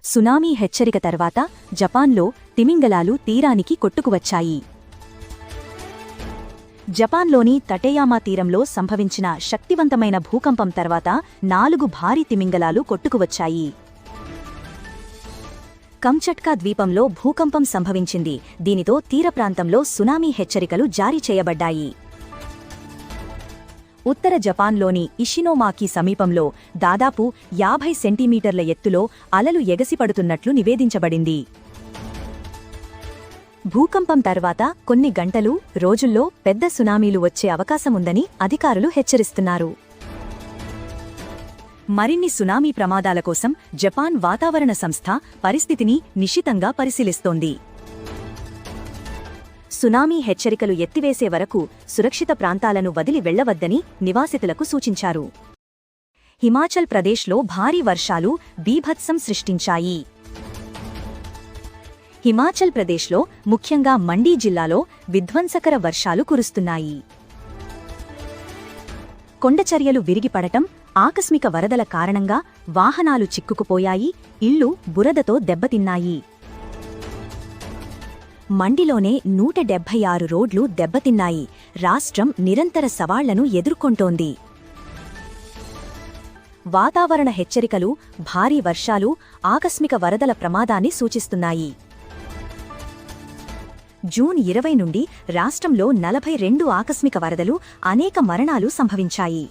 Tsunami హెచ్చరిక తర్వాత జపాన్లో తిమింగలాలు తీరానికి కొట్టుకువచ్చాయి. జపాన్లోని తటేయామా తీరంలో సంభవించిన శక్తివంతమైన భూకంపం తర్వాత 4 భారీ తిమింగలాలు కొట్టుకువచ్చాయి. కంచట్కా ద్వీపంలో భూకంపం సంభవించింది. దీనితో తీరప్రాంతంలో సునామీ హెచ్చరికలు జారీ చేయబడ్డాయి. ఉత్తర జపాన్లోని ఇషినోమాకి సమీపంలో దాదాపు 50 సెంటీమీటర్ల ఎత్తులో అలలు ఎగసిపడుతున్నట్లు నివేదించబడింది. భూకంపం తర్వాత కొన్ని గంటలు, రోజుల్లో పెద్ద సునామీలు వచ్చే అవకాశముందని అధికారులు హెచ్చరిస్తున్నారు. మరిన్ని సునామీ ప్రమాదాల కోసం జపాన్ వాతావరణ సంస్థ పరిస్థితిని నిశితంగా పరిశీలిస్తోంది. సునామీ హెచ్చరికలు ఎత్తివేసే వరకు సురక్షిత ప్రాంతాలను వదిలి వెళ్లవద్దని నివాసితులకు సూచించారు. హిమాచల్ ప్రదేశ్లో భారీ వర్షాలు బీభత్సం సృష్టించాయి. హిమాచల్ ప్రదేశ్లో ముఖ్యంగా మండీ జిల్లాలో విధ్వంసకర వర్షాలు కురుస్తున్నాయి. కొండచర్యలు విరిగిపడటం, ఆకస్మిక వరదల కారణంగా వాహనాలు చిక్కుకుపోయాయి, ఇళ్లు బురదతో దెబ్బతిన్నాయి. మండిలోనే 176 రోడ్లు దెబ్బతిన్నాయి. రాష్ట్రం నిరంతర సవాళ్లను ఎదుర్కొంటోంది. వాతావరణ హెచ్చరికలు, భారీ వర్షాలు, ఆకస్మిక వరదల ప్రమాదాన్ని సూచిస్తున్నాయి. జూన్ 20 నుండి రాష్ట్రంలో 42 ఆకస్మిక వరదలు, అనేక మరణాలు సంభవించాయి.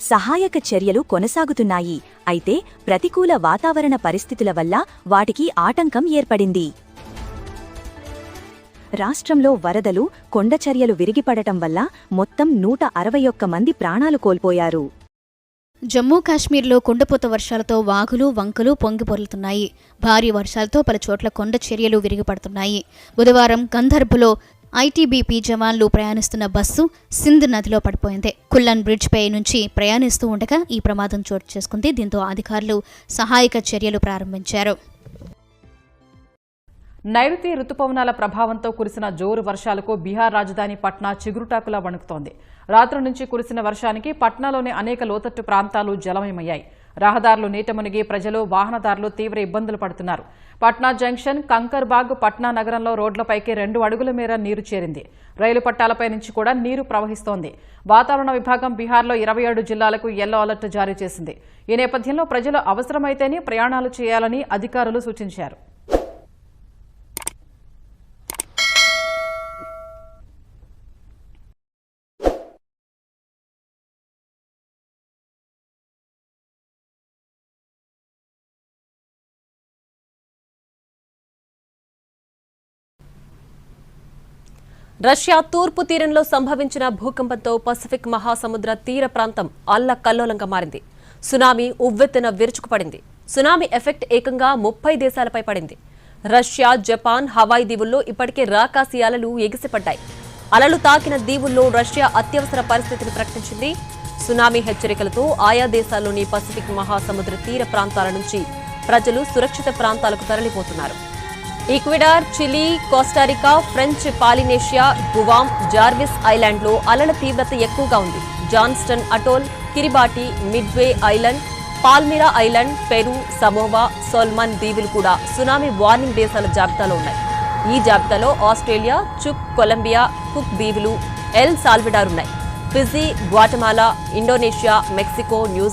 సహాయక చర్యలు కొనసాగుతున్నాయి. అయితే ప్రతికూల వాతావరణ పరిస్థితుల వల్ల వాటికి ఆటంకం ఏర్పడింది. రాష్ట్రంలో వరదలు, కొండచర్యలు విరిగిపడటం వల్ల మొత్తం 161 మంది ప్రాణాలు కోల్పోయారు. జమ్మూ కాశ్మీర్లో కుండపోత వర్షాలతో వాగులు, వంకలు పొంగిపొర్లుతున్నాయి. భారీ వర్షాలతో పలుచోట్ల కొండ చర్యలు విరిగిపడుతున్నాయి. బుధవారం గంధర్బులో ఐటీబీపీ జవాన్లు ప్రయాణిస్తున్న బస్సు సింధ్ నదిలో పడిపోయింది. కుల్లన్ బ్రిడ్జ్పై నుంచి ప్రయాణిస్తూ ఉండగా ఈ ప్రమాదం చోటు చేసుకుంది. దీంతో అధికారులు సహాయక చర్యలు ప్రారంభించారు. నైరుతి రుతుపవనాల ప్రభావంతో కురిసిన జోరు వర్షాలకు బీహార్ రాజధాని పట్నా చిగురుటాకులా వణుకుతోంది. రాత్రి నుంచి కురిసిన వర్షానికి పట్నాలోని అనేక లోతట్టు ప్రాంతాలు జలమయమయ్యాయి. రహదారులు నీట మునిగి ప్రజలు, వాహనదారులు తీవ్ర ఇబ్బందులు పడుతున్నారు. పట్నా జంక్షన్, కంకర్బాగ్, పట్నా నగరంలో రోడ్లపైకి 2 అడుగుల మేర నీరు చేరింది. రైలు పట్టాలపై నుంచి కూడా నీరు ప్రవహిస్తోంది. వాతావరణ విభాగం బీహార్లో 27 జిల్లాలకు యెల్లో అలర్ట్ జారీ చేసింది. ఈ నేపథ్యంలో ప్రజలు అవసరమైతేనే ప్రయాణాలు చేయాలని అధికారులు సూచించారు. రష్యా తూర్పు తీరంలో సంభవించిన భూకంపంతో పసిఫిక్ మహాసముద్ర తీర ప్రాంతం అల్లకల్లోలంగా మారింది. సునామీ ఉవ్వెత్తున విరుచుకుపడింది. సునామీ ఎఫెక్ట్ ఏకంగా 30 దేశాలపై పడింది. రష్యా, జపాన్, హవాయి దీవుల్లో ఇప్పటికే రాకాసి అలలు ఎగిసిపడ్డాయి. అలలు తాకిన దీవుల్లో రష్యా అత్యవసర పరిస్థితిని ప్రకటించింది. సునామీ హెచ్చరికలతో ఆయా దేశాల్లోని పసిఫిక్ మహాసముద్ర తీర ప్రాంతాల నుంచి ప్రజలు సురక్షిత ప్రాంతాలకు తరలిపోతున్నారు. Ecuador, Chile, Costa Rica, French Polynesia, Guam, Jarvis ఐలాండ్లో అలల తీవ్రత ఎక్కువగా ఉంది. Johnston Atoll, Kiribati, Midway Island, Palmyra Island, Peru, Samoa, Solomon దీవులు కూడా సునామీ వార్నింగ్ దేశాల జాబితాలో ఉన్నాయి. ఈ జాబితాలో ఆస్ట్రేలియా, చుక్, కొలంబియా, కుక్ దీవులు, ఎల్ సాల్వడార్ ఉన్నాయి. Fiji, గ్వాటమాలా, Indonesia, Mexico, New Zealand